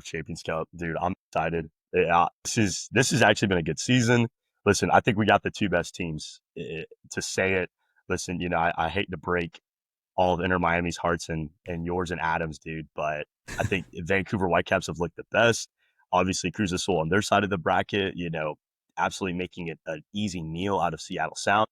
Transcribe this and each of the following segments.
Champions Cup, dude. I'm excited. Yeah, this has actually been a good season. Listen, I think we got the two best teams. To say it, listen, I hate to break all of Inter Miami's hearts and yours and Adams, dude, but I think Vancouver Whitecaps have looked the best. Obviously, Cruz Azul on their side of the bracket, absolutely making it an easy meal out of Seattle Sound.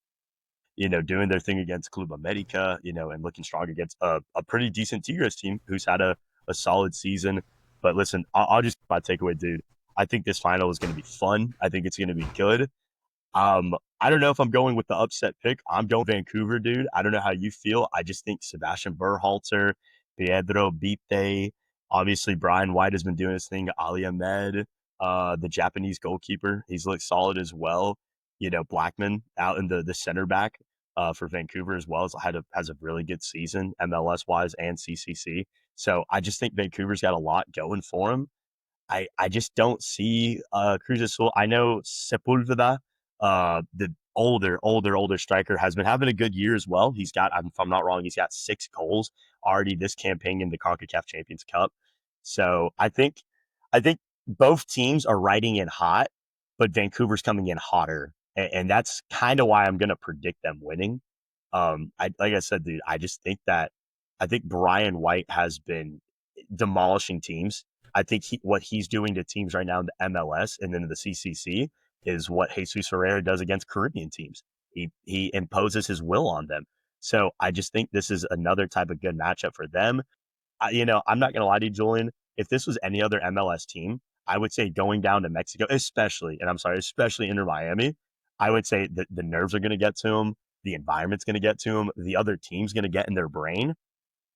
Doing their thing against Club America, and looking strong against a pretty decent Tigres team who's had a solid season. But listen, I'll just my takeaway, dude. I think this final is going to be fun. I think it's going to be good. I don't know if I'm going with the upset pick. I'm going Vancouver, dude. I don't know how you feel. I just think Sebastian Berhalter, Pedro Bite, obviously Brian White has been doing his thing. Ali Ahmed, the Japanese goalkeeper, he's looked solid as well. Blackman out in the center back for Vancouver as well has a really good season MLS wise and CCC. So I just think Vancouver's got a lot going for him. I just don't see Cruz Azul. I know Sepulveda, the older striker, has been having a good year as well. He's got, if I'm not wrong, he's got 6 goals already this campaign in the CONCACAF Champions Cup. So I think both teams are riding in hot, but Vancouver's coming in hotter, and that's kind of why I'm going to predict them winning. Like I said, dude, I think Brian White has been demolishing teams. I think what he's doing to teams right now in the MLS and then the CCC is what Jesus Ferreira does against Caribbean teams. He imposes his will on them. So I just think this is another type of good matchup for them. I'm not going to lie to you, Julian. If this was any other MLS team, I would say going down to Mexico, especially Inter Miami, I would say that the nerves are going to get to them. The environment's going to get to them. The other team's going to get in their brain.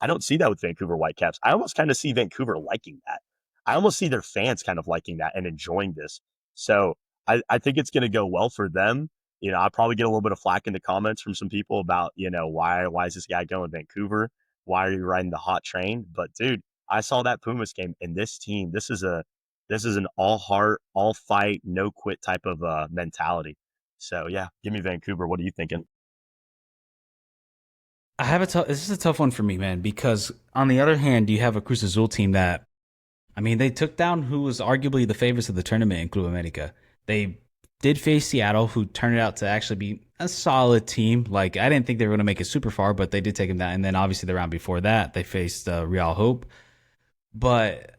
I don't see that with Vancouver Whitecaps. I almost kind of see Vancouver liking that. I almost see their fans kind of liking that and enjoying this. So I think it's going to go well for them. I'll probably get a little bit of flack in the comments from some people about, why is this guy going Vancouver? Why are you riding the hot train? But dude, I saw that Pumas game, and this team, this is an all heart, all fight, no quit type of mentality. So yeah, give me Vancouver. What are you thinking? This is a tough one for me, man, because on the other hand, you have a Cruz Azul team that, I mean, they took down who was arguably the favorites of the tournament in Club America. They did face Seattle, who turned out to actually be a solid team. Like, I didn't think they were going to make it super far, but they did take them down. And then obviously the round before that, they faced Real Hope. But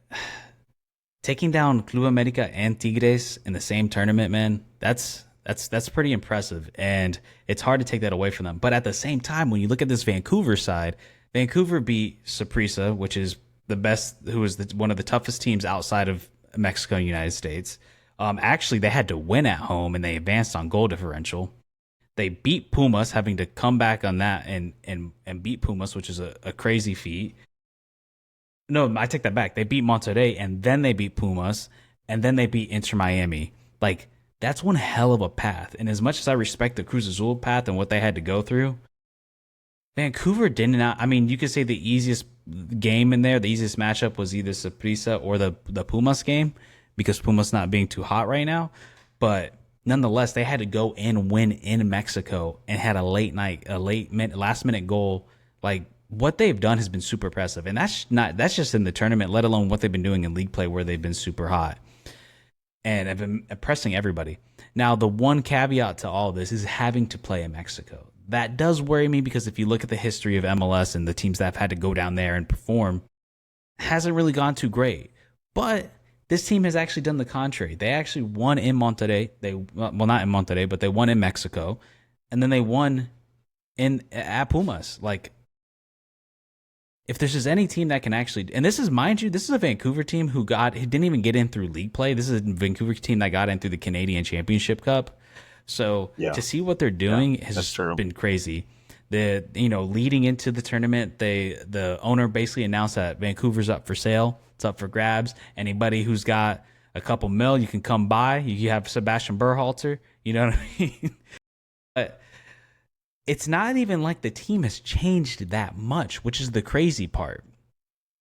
taking down Club America and Tigres in the same tournament, man, that's pretty impressive, and it's hard to take that away from them. But at the same time, when you look at this Vancouver side, Vancouver beat Saprissa, which is the best, who is one of the toughest teams outside of Mexico and the United States. Actually, they had to win at home, and they advanced on goal differential. They beat Pumas, having to come back on that and beat Pumas, which is a crazy feat. No, I take that back. They beat Monterrey, and then they beat Pumas, and then they beat Inter Miami. Like, that's one hell of a path. And as much as I respect the Cruz Azul path and what they had to go through, Vancouver did not. I mean, you could say the easiest game in there, the easiest matchup was either Saprissa or the Pumas game, because Pumas not being too hot right now. But nonetheless, they had to go and win in Mexico and had a last minute goal. Like, what they've done has been super impressive, and that's just in the tournament, let alone what they've been doing in league play, where they've been super hot and have been impressing everybody. Now, the one caveat to all of this is having to play in Mexico. That does worry me, because if you look at the history of MLS and the teams that have had to go down there and perform, it hasn't really gone too great. But this team has actually done the contrary. They actually won in Monterrey. Not in Monterrey, but they won in Mexico, and then they won at Pumas. Like, if there's just any team that can actually, and this is, mind you, this is a Vancouver team who didn't even get in through league play. This is a Vancouver team that got in through the Canadian Championship Cup. So Yeah, to see what they're doing has that's just true. been crazy. Leading into the tournament, the owner basically announced that Vancouver's up for sale. It's up for grabs. Anybody who's got a couple mil, you can come by. You have Sebastian Berhalter. You know what I mean? But it's not even like the team has changed that much, which is the crazy part.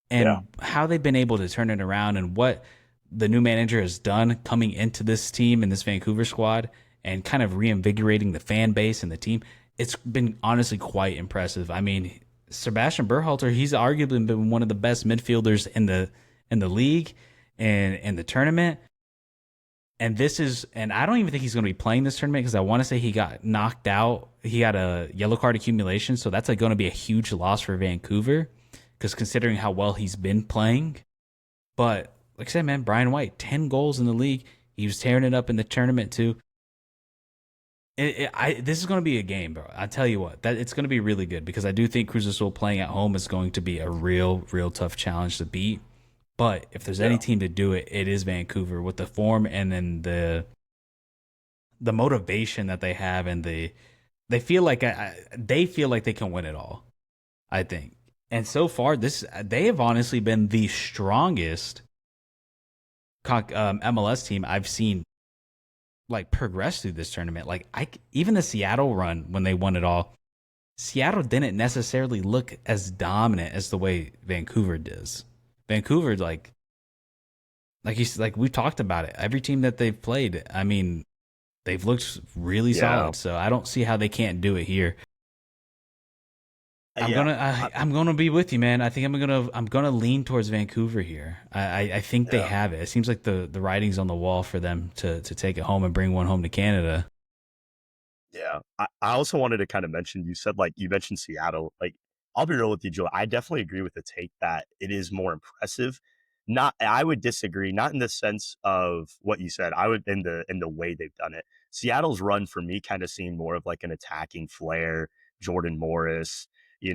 And Yeah. how they've been able to turn it around, and what the new manager has done coming into this team and this Vancouver squad, and kind of reinvigorating the fan base and the team. It's been honestly quite impressive. I mean, Sebastian Berhalter, he's arguably been one of the best midfielders in the league. in the tournament. And I don't even think he's going to be playing this tournament because I want to say he got knocked out. He got a yellow card accumulation, so that's like going to be a huge loss for Vancouver because considering how well he's been playing. But like I said, man, Brian White, 10 goals in the league. He was tearing it up in the tournament too. This is going to be a game, bro. I tell you what, that it's going to be really good because I do think Cruz Azul playing at home is going to be a real tough challenge to beat. But if there's any Yeah. team to do it, it is Vancouver with the form and then the motivation that they have and they feel like they feel like they can win it all. I think, and so far they have honestly been the strongest MLS team I've seen like progress through this tournament. Like even the Seattle run when they won it all, Seattle didn't necessarily look as dominant as the way Vancouver does. Vancouver like we talked about it. Every team that they've played, I mean, they've looked really Yeah. solid. So I don't see how they can't do it here. I'm Yeah. gonna I, I'm gonna be with you, man. I think I'm gonna lean towards Vancouver here. I think they yeah. have it. It seems like the writing's on the wall for them to take it home and bring one home to Canada. Yeah. I also wanted to kind of mention, you said, like, you mentioned Seattle. Like, I'll be real with you, Joe. I definitely agree with the take that it is more impressive. Not, I would disagree, not in the sense of what you said. I would in the way they've done it. Seattle's run for me kind of seemed more of like an attacking flair, Jordan Morris,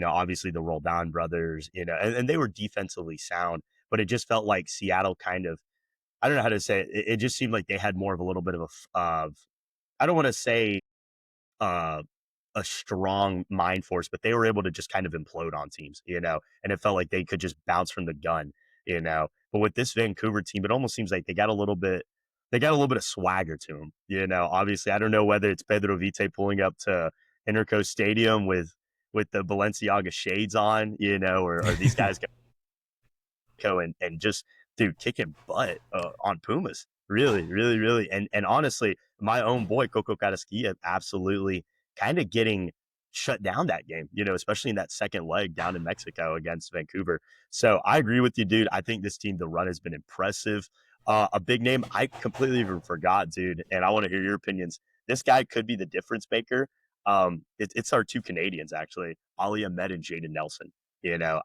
obviously the Roldan brothers, and they were defensively sound, but it just felt like Seattle kind of, I don't know how to say it. It just seemed like they had more of a little bit of I don't want to say uh, a strong mind force, but they were able to just kind of implode on teams, and it felt like they could just bounce from the gun. But with this Vancouver team, it almost seems like they got a little bit of swagger to them. Obviously, I don't know whether it's Pedro Vite pulling up to Interco Stadium with the Balenciaga shades on, or these guys and just dude kicking butt on Pumas. Really, really, really, and honestly, my own boy Coco Carrasquilla absolutely kind of getting shut down that game. Especially in that second leg down in Mexico against Vancouver. So I agree with you, dude. I think this team, the run has been impressive. A big name I completely even forgot, dude, and I want to hear your opinions. This guy could be the difference maker. It's our two Canadians actually, Ali Ahmed and Jaden Nelson.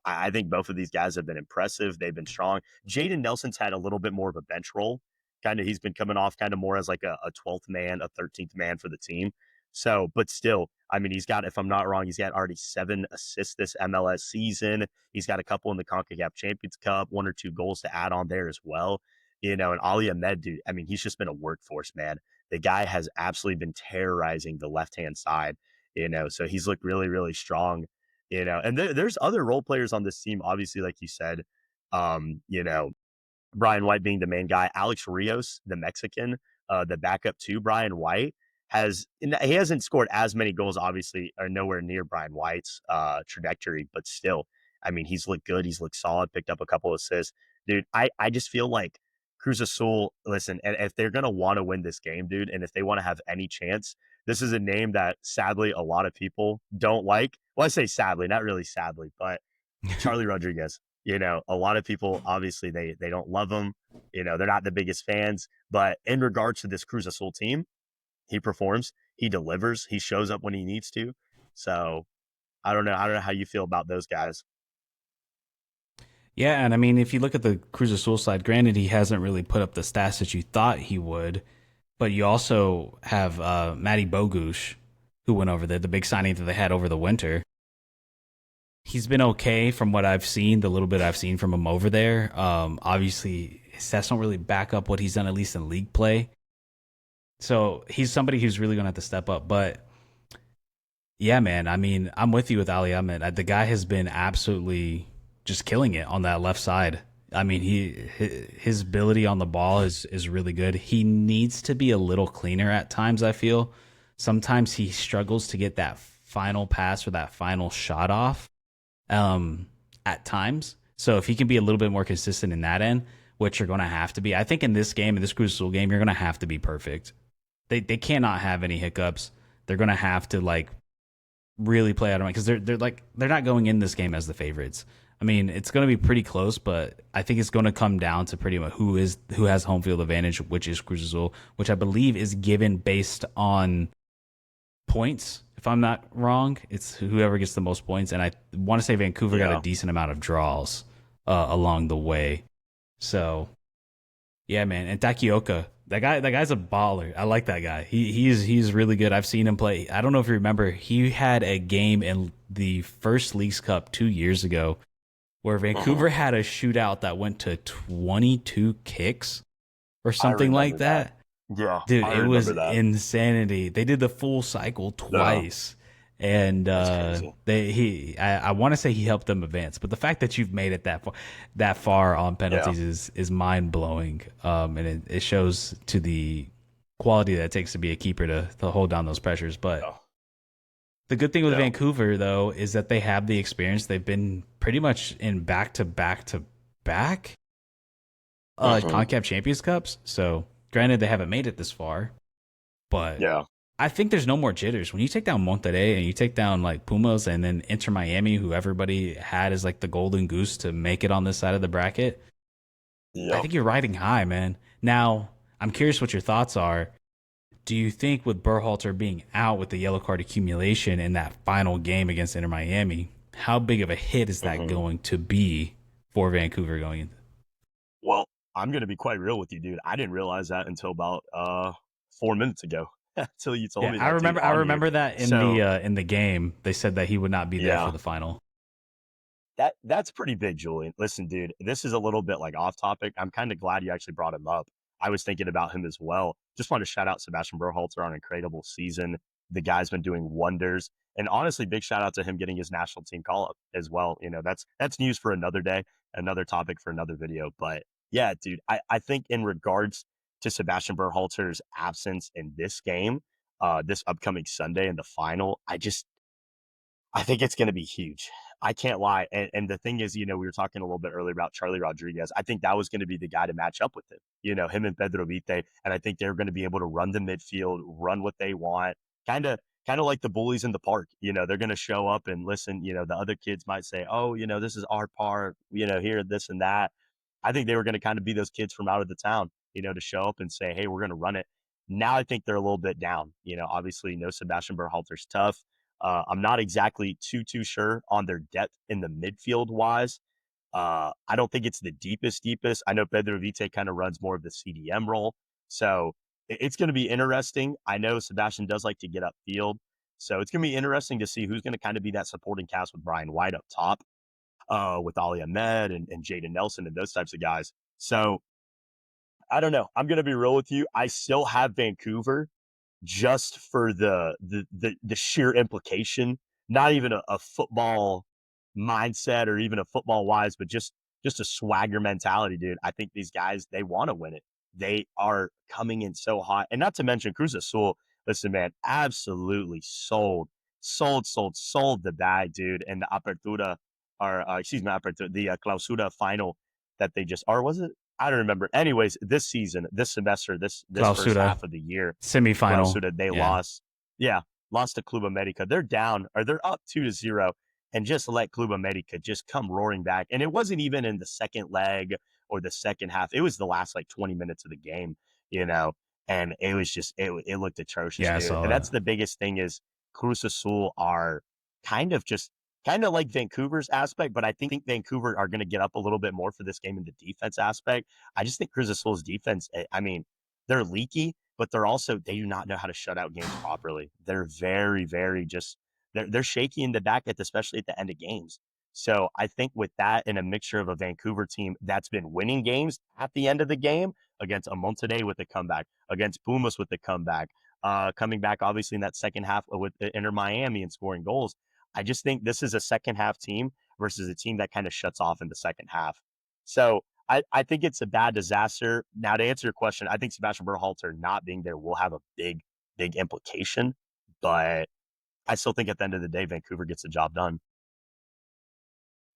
I think both of these guys have been impressive. They've been strong. Jaden Nelson's had a little bit more of a bench role. Kind of, he's been coming off kind of more as like a 12th man, a 13th man for the team. So, but still, I mean, he's got, if I'm not wrong, he's got already 7 assists this MLS season. He's got a couple in the CONCACAF Champions Cup, 1 or 2 goals to add on there as well. And Ali Ahmed, dude, I mean, he's just been a workforce, man. The guy has absolutely been terrorizing the left hand side, so he's looked really, really strong. And there's other role players on this team, obviously, like you said, um, you know, Brian White being the main guy, Alex Rios, the Mexican, the backup to Brian White, he hasn't scored as many goals, obviously, or nowhere near Brian White's trajectory, but still, I mean, he's looked good, he's looked solid, picked up a couple of assists. Dude, I just feel like Cruz Azul, listen, and if they're gonna want to win this game, dude, and if they want to have any chance, this is a name that sadly a lot of people don't like. Well, I say sadly, not really sadly, but Charlie Rodriguez. A lot of people obviously they don't love him. They're not the biggest fans. But in regards to this Cruz Azul team, he performs, he delivers, he shows up when he needs to. So I don't know how you feel about those guys. Yeah, and I mean, if you look at the Cruz Azul side, granted he hasn't really put up the stats that you thought he would, but you also have Matty Bogusz, who went over there, the big signing that they had over the winter. He's been okay from what I've seen, the little bit I've seen from him over there. Obviously, his stats don't really back up what he's done, at least in league play. So he's somebody who's really going to have to step up. But yeah, man, I mean, I'm with you with Ali Ahmed. The guy has been absolutely just killing it on that left side. I mean, his ability on the ball is really good. He needs to be a little cleaner at times, I feel. Sometimes he struggles to get that final pass or that final shot off at times. So if he can be a little bit more consistent in that end, which you're going to have to be, I think in this game, in this Cruz Azul game, you're going to have to be perfect. They cannot have any hiccups. They're going to have to like really play out of mind because they're not going in this game as the favorites. I mean, it's going to be pretty close, but I think it's going to come down to pretty much who has home field advantage, which is Cruz Azul, which I believe is given based on points. If I'm not wrong, it's whoever gets the most points, and I want to say Vancouver got a Yeah. decent amount of draws along the way. So yeah, man, and Takioka, that guy's a baller. I like that guy. He's really good. I've seen him play. I don't know if you remember, he had a game in the first Leagues Cup 2 years ago where Mhm. Vancouver had a shootout that went to 22 kicks or I something like remember that. that. Yeah, Dude, I it was remember that. insanity. They did the full cycle Yeah, twice, and that's crazy. I want to say he helped them advance. But the fact that you've made it that far on Yeah, penalties is mind blowing. And it shows to the quality that it takes to be a keeper to hold down those pressures. But yeah, the good thing with yeah. Vancouver though is that they have the experience. They've been pretty much in back Mhm. CONCACAF Champions Cups. So granted, they haven't made it this far, but Yeah, I think there's no more jitters. When you take down Monterrey and you take down like Pumas and then Inter Miami, who everybody had as like the golden goose to make it on this side of the bracket, I yep. think you're riding high, man. Now, I'm curious what your thoughts are. Do you think with Berhalter being out with the yellow card accumulation in that final game against Inter Miami, how big of a hit is that Mhm. going to be for Vancouver going into? Well, I'm gonna be quite real with you, dude. I didn't realize that until about 4 minutes ago. Until you told Yeah, me that, dude, I on here. remember that So in the game they said that he would not be there for yeah, the final. that's pretty big, Julian. Listen, dude, this is a little bit like off topic. I'm kind of glad you actually brought him up. I was thinking about him as well. Just want to shout out Sebastian Berhalter on an incredible season. The guy's been doing wonders. And honestly, big shout out to him getting his national team call up as well. You know, that's news for another day, another topic for another video. But yeah, dude, I think in regards to Sebastian Berhalter's absence in this game, this upcoming Sunday in the final, I think it's going to be huge. I can't lie. And the thing is, we were talking a little bit earlier about Charlie Rodriguez. I think that was going to be the guy to match up with him, him and Pedro Vite. And I think they're going to be able to run the midfield, run what they want, kind of, kind of like the bullies in the park. They're going to show up and listen. The other kids might say, oh, this is our part, here, this and that. I think they were going to kind of be those kids from out of the town, to show up and say, hey, we're going to run it. Now I think they're a little bit down. Obviously, no Sebastian Berhalter's tough. I'm not exactly too sure on their depth in the midfield wise. I don't think it's the deepest. I know Pedro Vite kind of runs more of the CDM role, so it's going to be interesting. I know Sebastian does like to get upfield, so it's going to be interesting to see who's going to kind of be that supporting cast with Brian White up top, with Ali Ahmed and Jaden Nelson and those types of guys. So I don't know. I'm going to be real with you. I still have Vancouver just for the sheer implication, not even a football mindset or even a football wise, but just a swagger mentality, dude. I think these guys they want to win it. They are coming in so hot, and not to mention Cruz Azul. Listen, man, absolutely sold the bag, dude. And the Apertura, or excuse me, Apertura, the Clausura final that they just, or was it? I don't remember. Anyways, this season, this semester, this first Clausura half of the year, semifinal. Clausura, they Yeah. lost. Yeah, lost to Club America. They're down or they're up 2-0 and just let Club America just come roaring back. And it wasn't even in the second leg or the second half. It was the last like 20 minutes of the game, you know, and it was just it looked atrocious, Yeah, I dude. saw And that. that's the biggest thing is Cruz Azul are kind of just kind of like Vancouver's aspect, but I think Vancouver are going to get up a little bit more for this game in the defense aspect. I just think Cruz Azul's defense, I mean, they're leaky, but they do not know how to shut out games properly. They're very just they're shaky in the back at especially at the end of games. So I think with that and a mixture of a Vancouver team that's been winning games at the end of the game against a Monterrey with a comeback, against Pumas with the comeback, coming back obviously in that second half with Inter Miami and scoring goals. I just think this is a second half team versus a team that kind of shuts off in the second half. So I think it's a bad disaster. Now, to answer your question, I think Sebastian Berhalter not being there will have a big implication, but I still think at the end of the day, Vancouver gets the job done.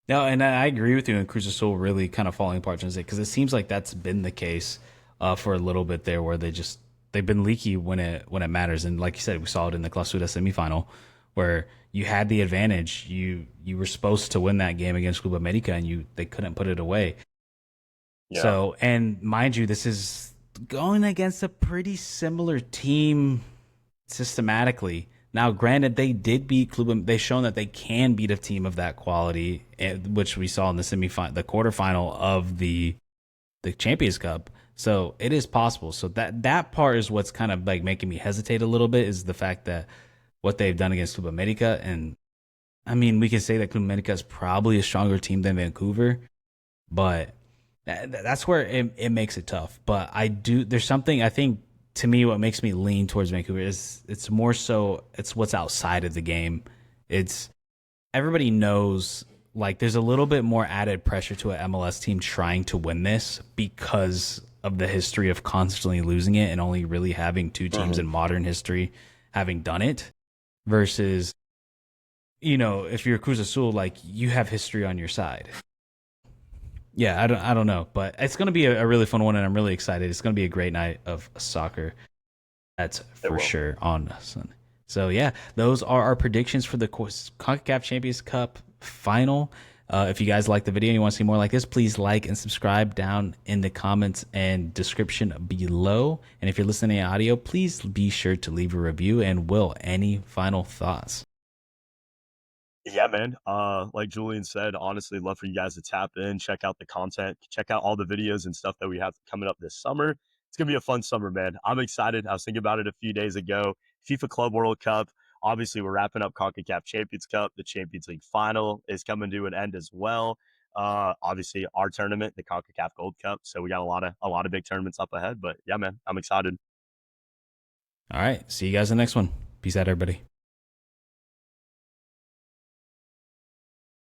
No, and I agree with you. And Cruz Azul really kind of falling apart because it seems like that's been the case for a little bit there, where they've been leaky when it matters. And like you said, we saw it in the Clausura semifinal where you had the advantage. You were supposed to win that game against Club America, and they couldn't put it away. Yeah. So, and mind you, this is going against a pretty similar team systematically. Now, granted, they did beat Club. They shown that they can beat a team of that quality, which we saw in the semifinal, the quarterfinal of the Champions Cup. So it is possible. So that part is what's kind of like making me hesitate a little bit, is the fact that what they've done against Club America. And I mean, we can say that Club America is probably a stronger team than Vancouver, but that's where it makes it tough. But I do, there's something I think, to me, what makes me lean towards Vancouver is it's more so it's what's outside of the game. It's everybody knows, like, there's a little bit more added pressure to an MLS team trying to win this because of the history of constantly losing it and only really having two teams Hmm. in modern history having done it, versus, if you're Cruz Azul, like, you have history on your side. Yeah, I don't know, but it's going to be a really fun one, and I'm really excited. It's going to be a great night of soccer. That's It for will. sure on Sunday. So yeah, those are our predictions for the CONCACAF Champions Cup final. If you guys like the video and you want to see more like this, please like and subscribe down in the comments and description below. And if you're listening to audio, please be sure to leave a review. And Will, any final thoughts? Yeah, man. Like Julian said, honestly, love for you guys to tap in, check out the content, check out all the videos and stuff that we have coming up this summer. It's gonna be a fun summer, man. I'm excited. I was thinking about it a few days ago. FIFA Club World Cup. Obviously, we're wrapping up CONCACAF Champions Cup. The Champions League final is coming to an end as well. Obviously, our tournament, the CONCACAF Gold Cup. So we got a lot of big tournaments up ahead. But yeah, man, I'm excited. All right, see you guys in the next one. Peace out, everybody.